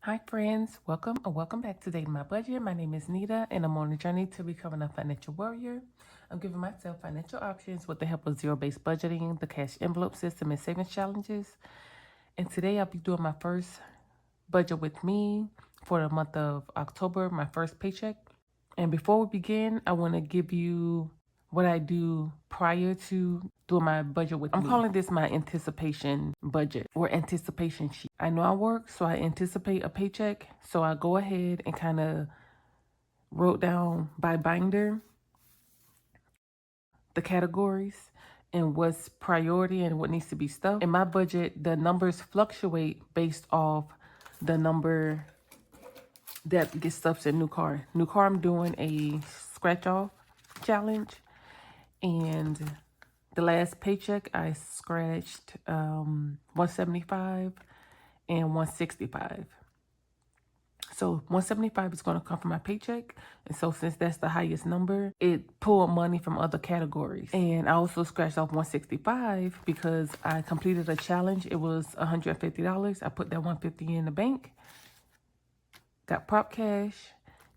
Hi friends, welcome back to Dating My Budget. My name is Nita and I'm on a journey to becoming a financial warrior. I'm giving myself financial options with the help of zero-based budgeting, the cash envelope system, and savings challenges. And today I'll be doing my first budget with me for the month of October, my first paycheck. And before we begin, I want to give you what I do prior to doing my budget with me. I'm calling this my anticipation budget or anticipation sheet. I know I work, so I anticipate a paycheck. So I go ahead and kind of wrote down by binder the categories and what's priority and what needs to be stuffed. In my budget, the numbers fluctuate based off the number that gets stuffed in new car. New car, I'm doing a scratch off challenge, and the last paycheck I scratched 175 and 165. So 175 is going to come from my paycheck, and so since that's the highest number, it pulled money from other categories. And I also scratched off 165 because I completed a challenge. It was $150. I put that $150 in the bank, got prop cash,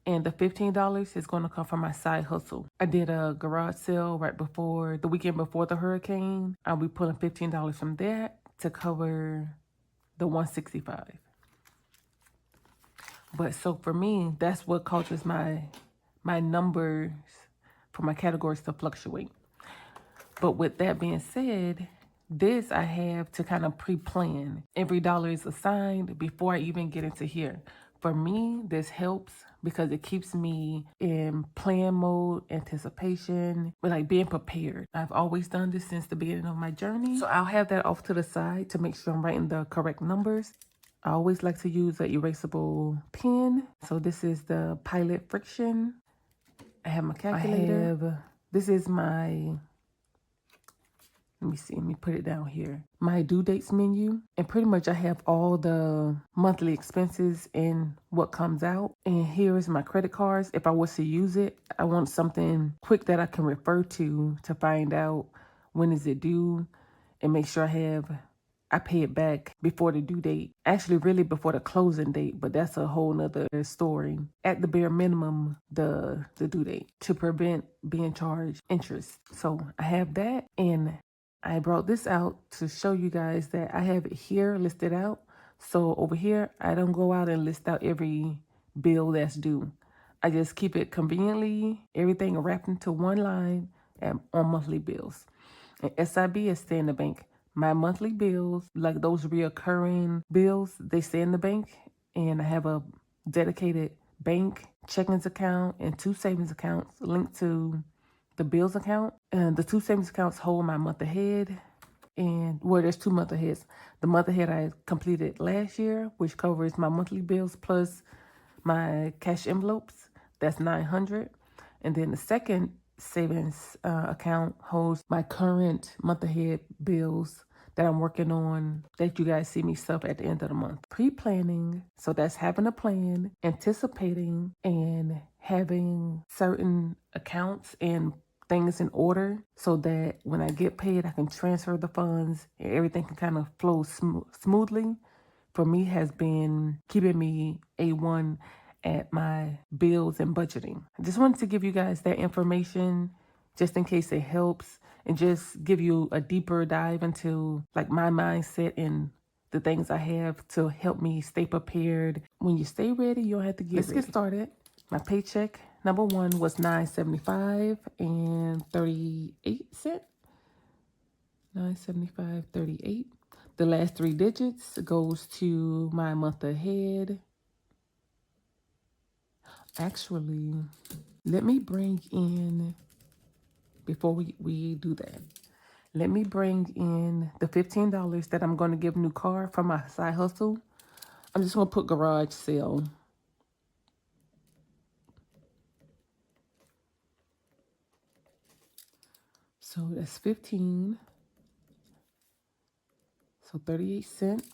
and the $15 is going to come from my side hustle. I did a garage sale right before the weekend before the hurricane. I'll be pulling $15 from that to cover the 165. But so for me, that's what causes my numbers for my categories to fluctuate. But with that being said, this I have to kind of pre-plan. Every dollar is assigned before I even get into here. For me, this helps because it keeps me in plan mode, anticipation, but like being prepared. I've always done this since the beginning of my journey. So I'll have that off to the side to make sure I'm writing the correct numbers. I always like to use an erasable pen. So this is the Pilot Friction. I have my calculator. This is my, let me put it down here. My due dates menu. And pretty much I have all the monthly expenses and what comes out. And here is my credit cards. If I was to use it, I want something quick that I can refer to find out when is it due and make sure I pay it back before the due date. Actually, really before the closing date, but that's a whole nother story. At the bare minimum, the due date to prevent being charged interest. So I have that, and I brought this out to show you guys that I have it here listed out. So over here, I don't go out and list out every bill that's due. I just keep it conveniently, everything wrapped into one line on monthly bills. And SIB is stay in the bank. My monthly bills, like those reoccurring bills, they stay in the bank. And I have a dedicated bank checkings account and 2 savings accounts linked to the bills account. And the 2 savings accounts hold my month ahead. And well, there's 2 month aheads. The month ahead I completed last year, which covers my monthly bills plus my cash envelopes. That's $900. And then the second savings account holds my current month ahead bills that I'm working on that you guys see me stuff at the end of the month. Pre-planning, so that's having a plan, anticipating, and having certain accounts and things in order so that when I get paid, I can transfer the funds and everything can kind of flow smoothly. For me, has been keeping me A1 at my bills and budgeting. I just wanted to give you guys that information just in case it helps and just give you a deeper dive into like my mindset and the things I have to help me stay prepared. When you stay ready, you'll have to get ready. Let's get started. My paycheck number 1 was $9.75 and 38 cents. $9.75.38. The last 3 digits goes to my month ahead. Actually, let me bring in, before we do that, let me bring in the $15 that I'm going to give new car from my side hustle. I'm just going to put garage sale. So that's 15. So 38 cents.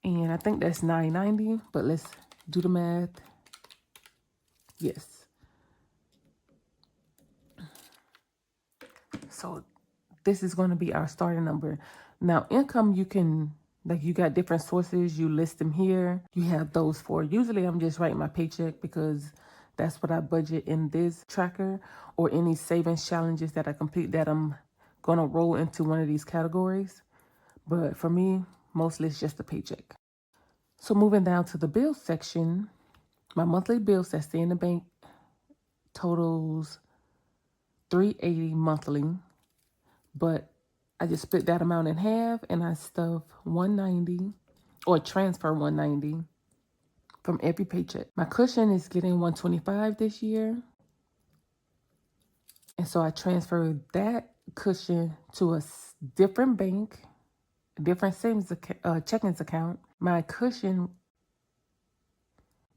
And I think that's $9.90, but let's do the math. Yes. So this is going to be our starting number. Now, income, you can Like you got different sources, you list them here. You have those for, usually I'm just writing my paycheck because that's what I budget in this tracker, or any savings challenges that I complete that I'm gonna roll into one of these categories. But for me, mostly it's just a paycheck. So moving down to the bills section, my monthly bills that stay in the bank totals $380 monthly, but I just split that amount in half and I stuff $190 or transfer $190 from every paycheck. My cushion is getting $125 this year. And so I transferred that cushion to a different bank, a different savings checkings account. My cushion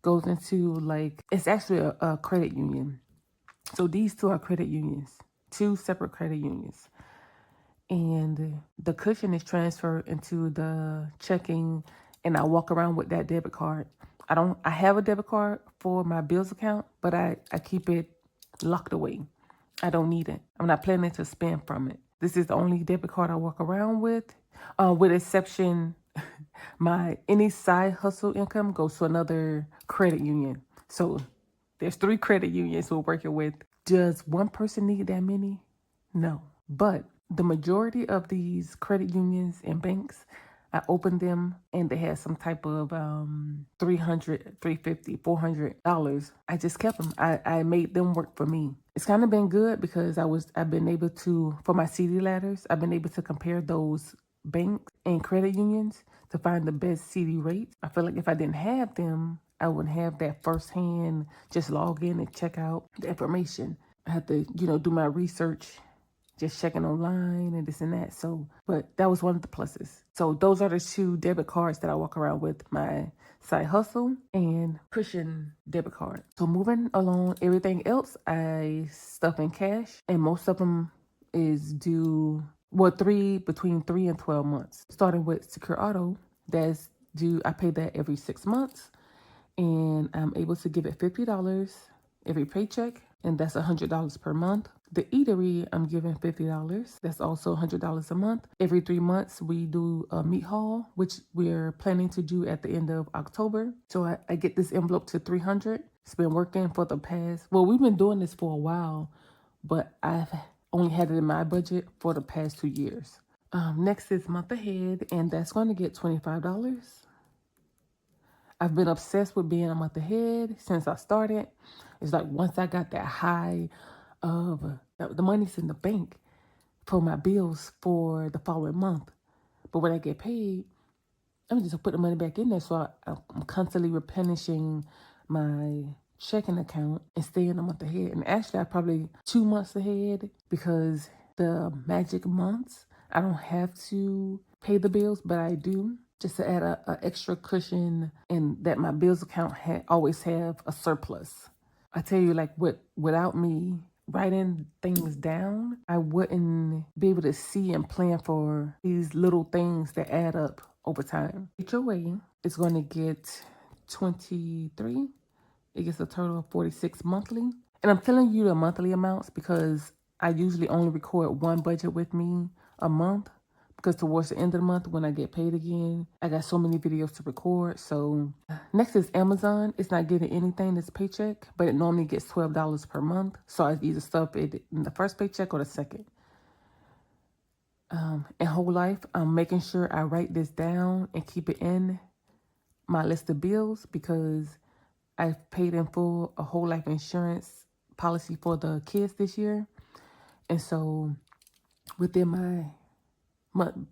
goes into it's actually a credit union. So these two are credit unions, two separate credit unions. And the cushion is transferred into the checking, and I walk around with that debit card. I have a debit card for my bills account, but I keep it locked away. I don't need it. I'm not planning to spend from it. This is the only debit card I walk around with exception, any side hustle income goes to another credit union. So there's 3 credit unions we're working with. Does one person need that many? No. But the majority of these credit unions and banks, I opened them and they had some type of $300, $350, $400. I just kept them. I made them work for me. It's kind of been good because I've been able to, for my CD ladders, I've been able to compare those banks and credit unions to find the best CD rates. I feel like if I didn't have them, I wouldn't have that firsthand, just log in and check out the information. I have to, do my research, just checking online and this and that. So, but that was one of the pluses. So those are the 2 debit cards that I walk around with, my side hustle and cushion debit card. So moving along, everything else I stuff in cash, and most of them is due, between 3 and 12 months. Starting with Secure Auto, that's due, I pay that every 6 months, and I'm able to give it $50 every paycheck, and that's $100 per month. The eatery, I'm giving $50. That's also $100 a month. Every 3 months, we do a meat haul, which we're planning to do at the end of October. So I get this envelope to $300. It's been working for the past, we've been doing this for a while, but I've only had it in my budget for the past 2 years. Next is month ahead, and that's going to get $25. I've been obsessed with being a month ahead since I started. It's like once I got that high of the money's in the bank for my bills for the following month. But when I get paid, I'm just put the money back in there. So I'm constantly replenishing my checking account and staying a month ahead. And actually, I probably 2 months ahead, because the magic months, I don't have to pay the bills, but I do, just to add a extra cushion, and that my bills account always have a surplus. I tell you, without me writing things down, I wouldn't be able to see and plan for these little things that add up over time. HOA is going to get 23. It gets a total of 46 monthly. And I'm telling you the monthly amounts because I usually only record one budget with me a month, because towards the end of the month, when I get paid again, I got so many videos to record. So next is Amazon. It's not getting anything this paycheck, but it normally gets $12 per month. So I either stuff it in the first paycheck or the second. In Whole Life, I'm making sure I write this down and keep it in my list of bills, because I've paid in full a whole life insurance policy for the kids this year. And so within my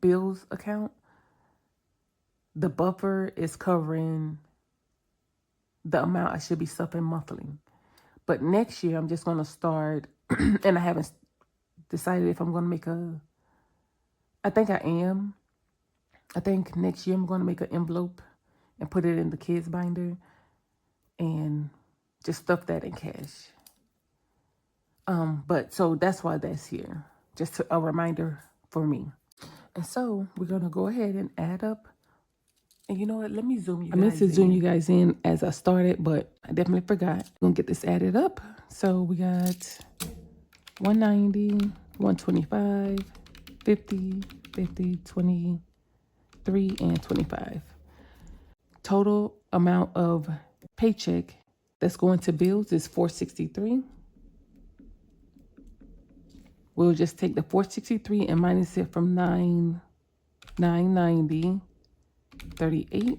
bills account, the buffer is covering the amount I should be stuffing monthly. But next year, I'm just going to start, and I haven't decided if I'm going to make I think I am. I think next year I'm going to make an envelope and put it in the kids binder and just stuff that in cash. But so that's why that's here. Just a reminder for me. And so we're going to go ahead and add up. And you know what? Let me zoom you guys in. I meant to zoom you guys in as I started, but I definitely forgot. I'm going to get this added up. So we got 190, 125, 50, 50, 20, $3 and $25. Total amount of paycheck that's going to bills is $463. We'll just take the $463 and minus it from $990, 38.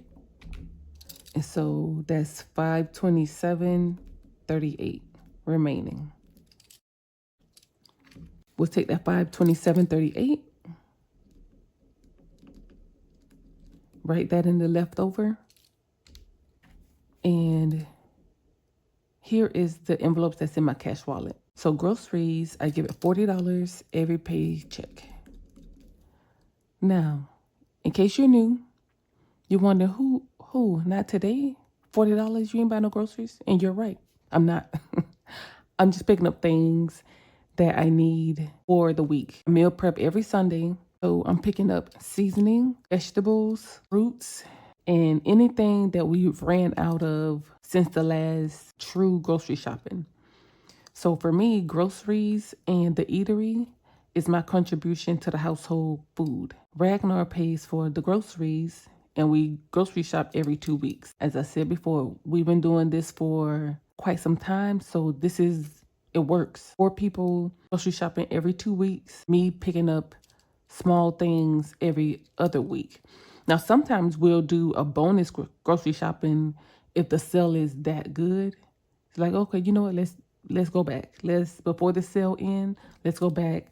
And so that's $527.38 remaining. We'll take that $527.38, write that in the leftover. And here is the envelopes that's in my cash wallet. So groceries, I give it $40 every paycheck. Now, in case you're new, you wonder who, not today? $40, you ain't buy no groceries? And you're right, I'm not. I'm just picking up things that I need for the week. I meal prep every Sunday. So I'm picking up seasoning, vegetables, fruits, and anything that we've ran out of since the last true grocery shopping. So for me, groceries and the eatery is my contribution to the household food. Ragnar pays for the groceries and we grocery shop every 2 weeks. As I said before, we've been doing this for quite some time. So it works. 4 people grocery shopping every 2 weeks, me picking up small things every other week. Now, sometimes we'll do a bonus grocery shopping if the sale is that good. It's like, okay, you know what? Let's go back. Before the sale ends, let's go back.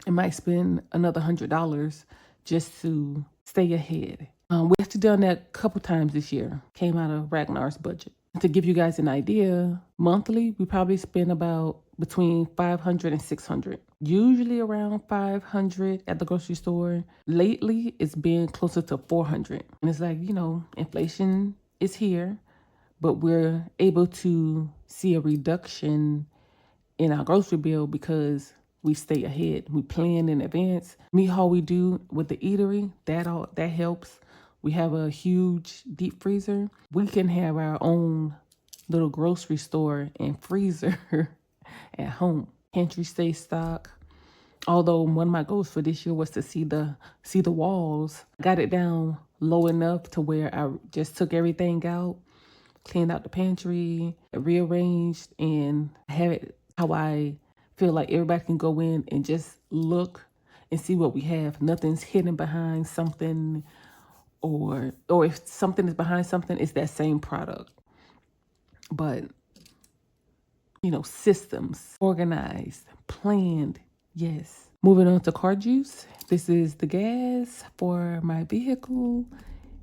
I might spend another $100 just to stay ahead. We have to done that a couple times this year. Came out of Ragnar's budget. To give you guys an idea, monthly, we probably spend about between $500 and $600. Usually around $500 at the grocery store. Lately, it's been closer to $400. And it's like, inflation is here, but we're able to see a reduction in our grocery bill because we stay ahead. We plan in advance. How we do with the eatery, that helps. We have a huge deep freezer. We can have our own little grocery store and freezer at home. Pantry stays stocked. Although one of my goals for this year was to see the walls. Got it down low enough to where I just took everything out, cleaned out the pantry, rearranged, and have it how I feel like everybody can go in and just look and see what we have. Nothing's hidden behind something, or if something is behind something, it's that same product. But, systems, organized, planned, yes. Moving on to car juice. This is the gas for my vehicle,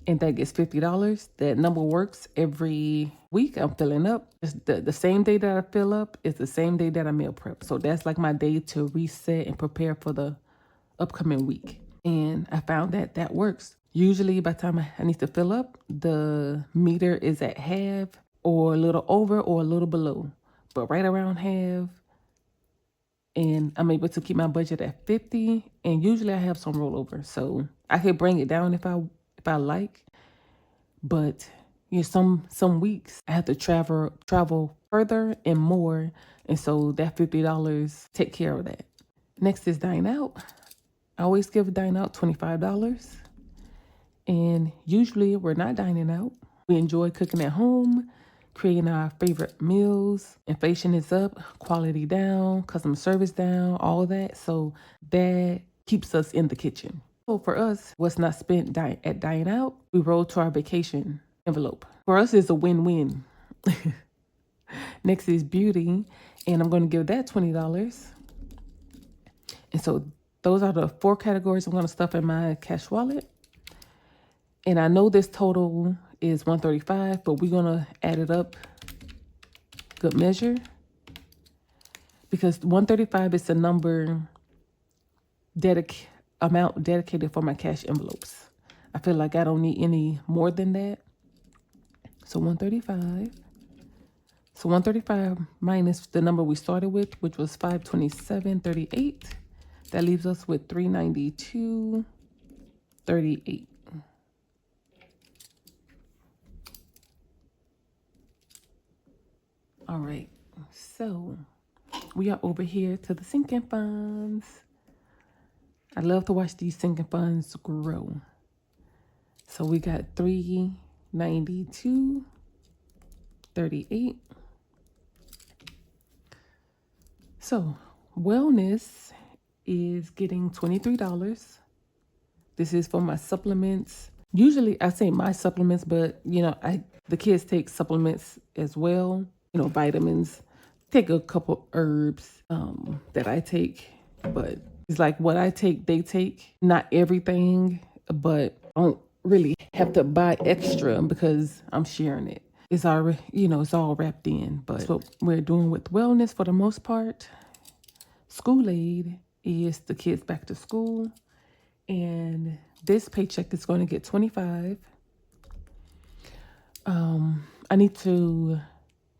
and that gets $50. That number works every week. I'm filling up. The same day that I fill up is the same day that I meal prep. So that's like my day to reset and prepare for the upcoming week. And I found that works. Usually by the time I need to fill up, the meter is at half or a little over or a little below, but right around half. And I'm able to keep my budget at 50. And usually I have some rollover, so I could bring it down if I like. But some weeks I have to travel further and more, and so that $50 take care of that. Next is dine out. I always give dine out $25. And usually we're not dining out. We enjoy cooking at home, creating our favorite meals. Inflation is up, quality down, customer service down, all that. So that keeps us in the kitchen. So for us, what's not spent at dine out, we roll to our vacation envelope. For us, it's a win-win. Next is beauty, and I'm going to give that $20. And so those are the 4 categories I'm going to stuff in my cash wallet. And I know this total is $135, but we're going to add it up good measure, because $135 is the number amount dedicated for my cash envelopes. I feel like I don't need any more than that. So $135. So $135 minus the number we started with, which was $527.38. That leaves us with $392.38. All right, so we are over here to the sinking funds. I love to watch these sinking funds grow. So we got $392.38. So wellness is getting $23. This is for my supplements. Usually I say my supplements, but the kids take supplements as well. Vitamins. Take a couple herbs that I take, but it's like what I take, they take. Not everything, but I don't really have to buy extra because I'm sharing it. It's already, it's all wrapped in. But that's what we're doing with wellness for the most part. School aid is the kids back to school. And this paycheck is going to get $25. I need to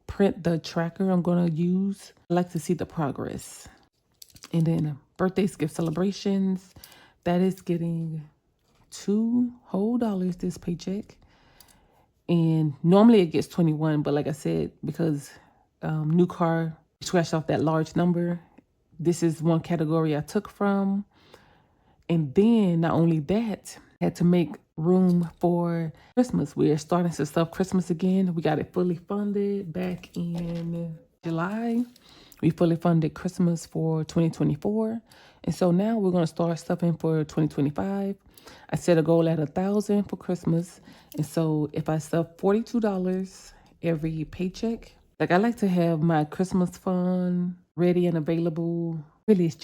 print the tracker I'm going to use. I like to see the progress. And then birthdays, gift celebrations, that is getting $2 whole this paycheck. And normally it gets 21, but like I said, because new car scratched off that large number, this is one category I took from. And then not only that, I had to make room for Christmas. We're starting to stuff Christmas again. We got it fully funded back in July. We fully funded Christmas for 2024. And so now we're going to start stuffing for 2025. I set a goal at $1,000 for Christmas. And so if I stuff $42 every paycheck, like I like to have my Christmas fund ready and available. Really, it's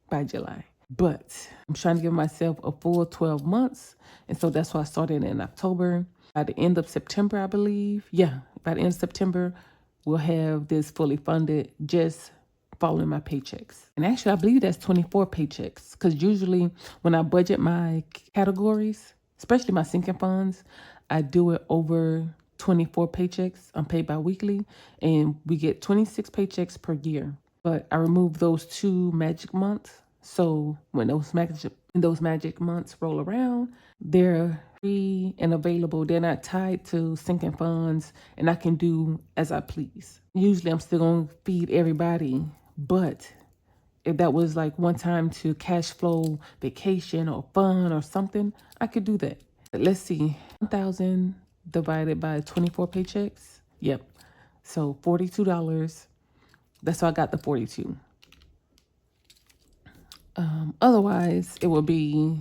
by July. But I'm trying to give myself a full 12 months. And so that's why I started in October. By the end of September, I believe. Yeah, by the end of September, we'll have this fully funded, just following my paychecks. And actually, I believe that's 24 paychecks. Because usually when I budget my categories, especially my sinking funds, I do it over 24 paychecks. I'm paid bi-weekly. And we get 26 paychecks per year. But I removed those 2 magic months. So when those magic months roll around, they're free and available. They're not tied to sinking funds, and I can do as I please. Usually I'm still going to feed everybody, but if that was like one time to cash flow vacation or fun or something, I could do that. But let's see, 1,000 divided by 24 paychecks. Yep. So $42. That's why I got the 42. Otherwise, it will be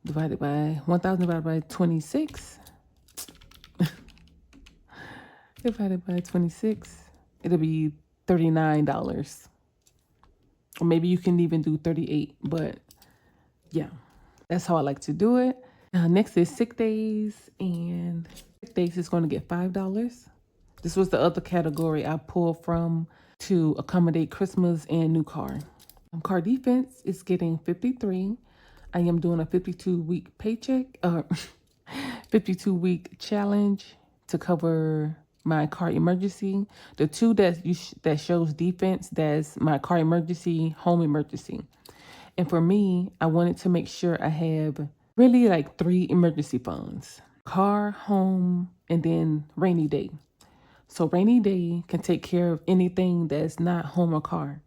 divided by 1,000 divided by 26. Divided by 26, it'll be $39. Or maybe you can even do 38, but yeah, that's how I like to do it. Next is sick days, and sick days is going to get $5. This was the other category I pulled from to accommodate Christmas and new car. Car defense is getting $53. I am doing a 52-week paycheck, 52-week challenge to cover my car emergency. The 2 that shows defense, that's my car emergency, home emergency. And for me, I wanted to make sure I have really like 3 emergency funds: car, home, and then rainy day. So rainy day can take care of anything that's not home or car.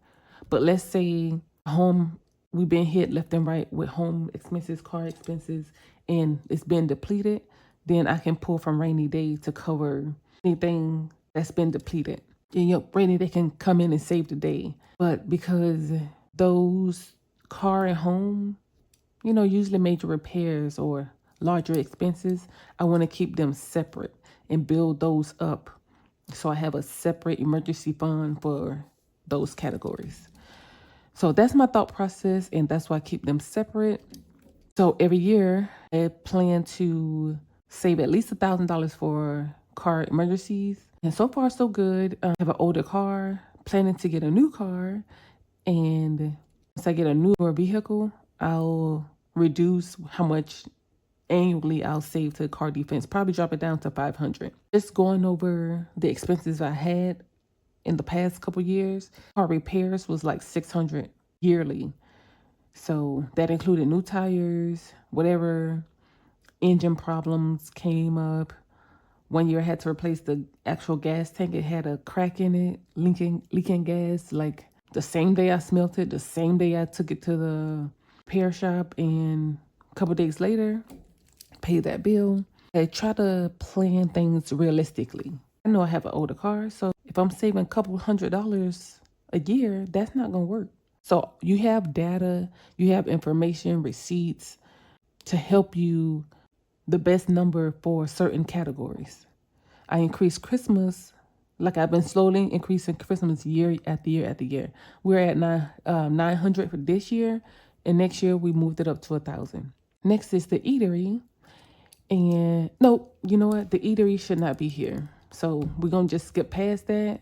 But let's say home, we've been hit left and right with home expenses, car expenses, and it's been depleted, then I can pull from rainy day to cover anything that's been depleted. And rainy day can come in and save the day. But because those car and home, usually major repairs or larger expenses, I want to keep them separate and build those up. So I have a separate emergency fund for those categories. So that's my thought process, and that's why I keep them separate. So every year I plan to save at least $1,000 for car emergencies. And so far, so good. I have an older car, planning to get a new car. And once I get a newer vehicle, I'll reduce how much annually I'll save to car defense, probably drop it down to $500. Just going over the expenses I had in the past couple years, car repairs was like $600 yearly. So that included new tires, whatever engine problems came up. One year I had to replace the actual gas tank. It had a crack in it, leaking gas. Like the same day I smelt it, the same day I took it to the repair shop, and a couple days later, pay that bill. I try to plan things realistically. I know I have an older car, so if I'm saving a couple $100 a year, that's not gonna work. So you have data, you have information, receipts to help you the best number for certain categories. I increased Christmas, like I've been slowly increasing Christmas year after year after year. We're at 900 for this year, and next year we moved it up to 1,000. Next is the eatery. And no, you know what? The eatery should not be here. So we're going to just skip past that.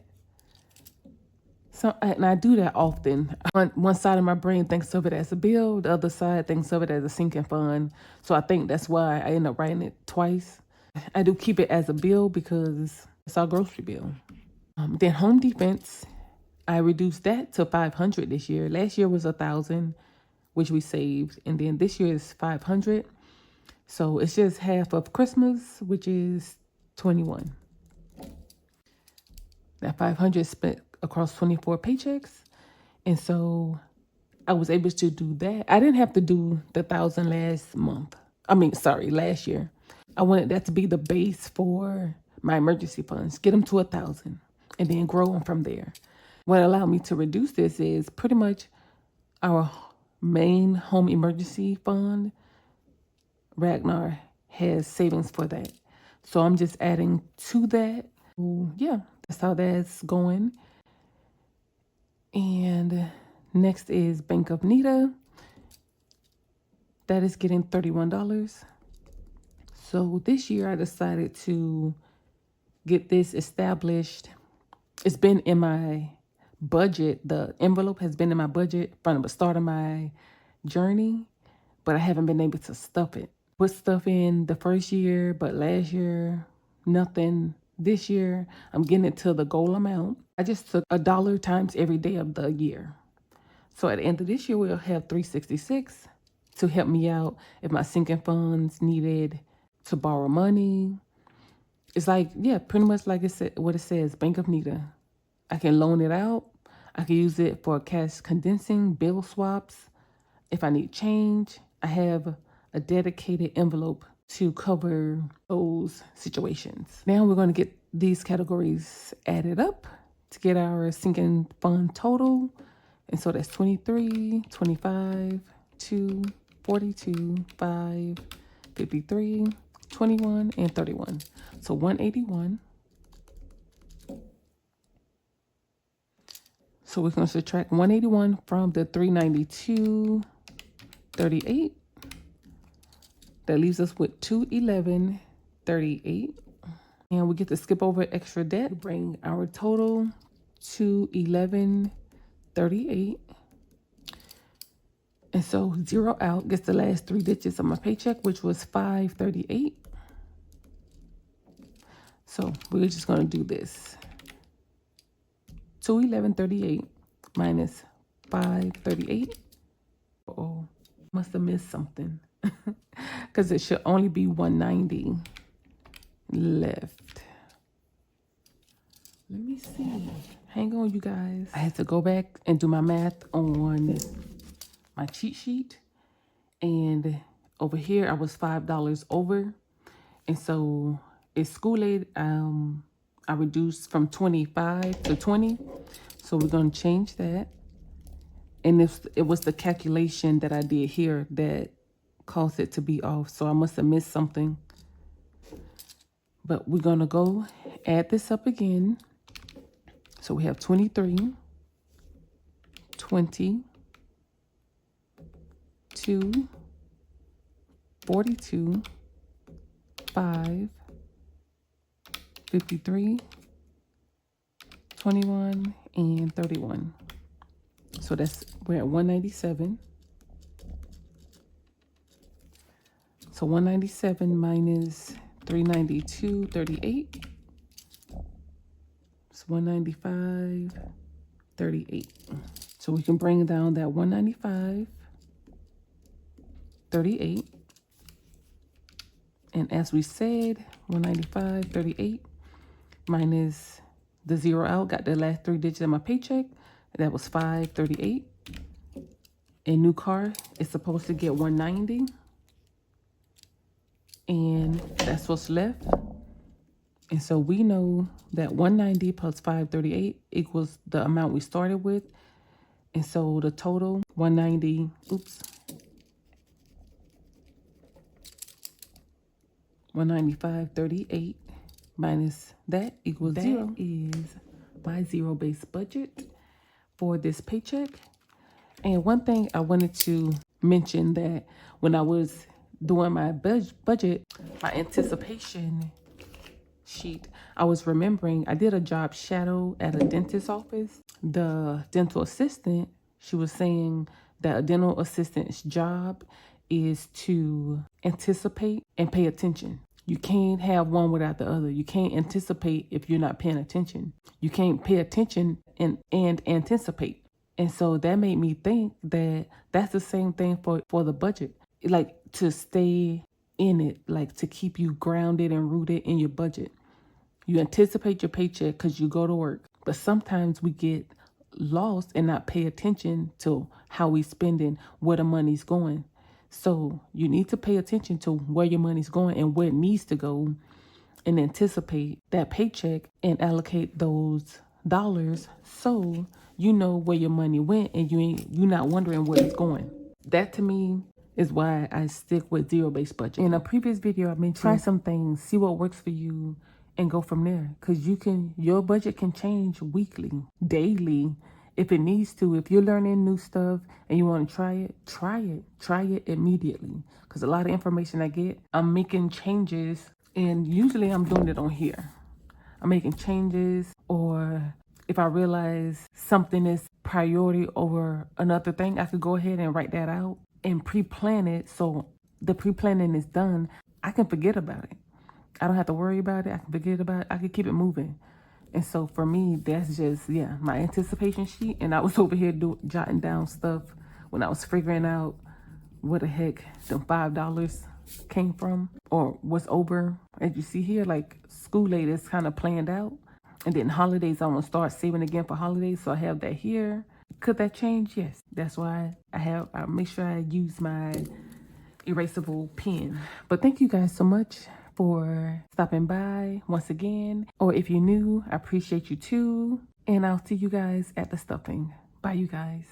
So, and I do that often. One side of my brain thinks of it as a bill. The other side thinks of it as a sinking fund. So I think that's why I end up writing it twice. I do keep it as a bill because it's our grocery bill. Then home defense, I reduced that to 500 this year. Last year was 1,000, which we saved. And then this year is 500. So it's just half of Christmas, which is 21. That 500 spent across 24 paychecks. And so I was able to do that. I didn't have to do the 1,000 last year. I wanted that to be the base for my emergency funds, get them to 1,000 and then grow them from there. What allowed me to reduce this is pretty much our main home emergency fund. Ragnar has savings for that. So I'm just adding to that. Yeah, that's how that's going. And next is Bank of Nita. That is getting $31. So this year I decided to get this established. It's been in my budget. The envelope has been in my budget from the start of my journey, but I haven't been able to stuff it. Put stuff in the first year, but last year, nothing. This year, I'm getting it to the goal amount. I just took $1 times every day of the year. So at the end of this year, we'll have $366 to help me out if my sinking funds needed to borrow money. It's like, yeah, pretty much like what it says, Bank of Nita. I can loan it out. I can use it for cash condensing, bill swaps. If I need change, I have a dedicated envelope to cover those situations. Now we're going to get these categories added up to get our sinking fund total. And so that's 23, 25, 2, 42, 5, 53, 21, and 31. So 181. So we're going to subtract 181 from the 392.38. That leaves us with 211.38. And we get to skip over extra debt, bring our total to 11.38. And so zero out gets the last 3 digits of my paycheck, which was 5.38. So we're just going to do this. 211.38 minus 5.38. Uh-oh, must have missed something. Because it should only be 190 left. Let me see. Hang on, you guys. I had to go back and do my math on my cheat sheet. And over here, I was $5 over. And so it's school aid. I reduced from 25 to 20. So we're going to change that. And it was the calculation that I did here that caused it to be off. So I must have missed something. But we're going to go add this up again. So we have 23, 20, 2, 42, 5, 53, 21, and 31. So we're at 197. So 197 minus 392.38. It's 195.38. So we can bring down that 195.38. And as we said, 195.38 minus the zero out, got the last 3 digits of my paycheck. That was 5.38. And new car is supposed to get 190. and that's what's left. And so we know that 190 plus 538 equals the amount we started with. And so the total 190, 195.38 minus that equals zero. Is my zero-based budget for this paycheck. And one thing I wanted to mention, that when I was doing my budget, my anticipation sheet, I was remembering I did a job shadow at a dentist's office. The dental assistant, she was saying that a dental assistant's job is to anticipate and pay attention. You can't have one without the other. You can't anticipate if you're not paying attention. You can't pay attention and anticipate. And so that made me think that that's the same thing for the budget. Like, to stay in it, like to keep you grounded and rooted in your budget. You anticipate your paycheck because you go to work. But sometimes we get lost and not pay attention to how we spending, where the money's going. So you need to pay attention to where your money's going and where it needs to go, and anticipate that paycheck and allocate those dollars so you know where your money went and you're not wondering where it's going. That to me is why I stick with zero-based budget. In a previous video, I mentioned try some things, see what works for you, and go from there. Because your budget can change weekly, daily, if it needs to. If you're learning new stuff and you want to try it immediately. Because a lot of information I get, I'm making changes, and usually I'm doing it on here. I'm making changes, or if I realize something is priority over another thing, I could go ahead and write that out and pre-plan it. So the pre-planning is done. I can forget about it. I don't have to worry about it. I can forget about it. I can keep it moving. And so for me, that's just, my anticipation sheet. And I was over here jotting down stuff when I was figuring out where the heck the $5 came from or what's over. As you see here, like school aid is kind of planned out. And then holidays, I want to start saving again for holidays. So I have that here. Could that change? Yes. That's why I make sure I use my erasable pen. But thank you guys so much for stopping by once again. Or if you're new, I appreciate you too. And I'll see you guys at the stuffing. Bye, you guys.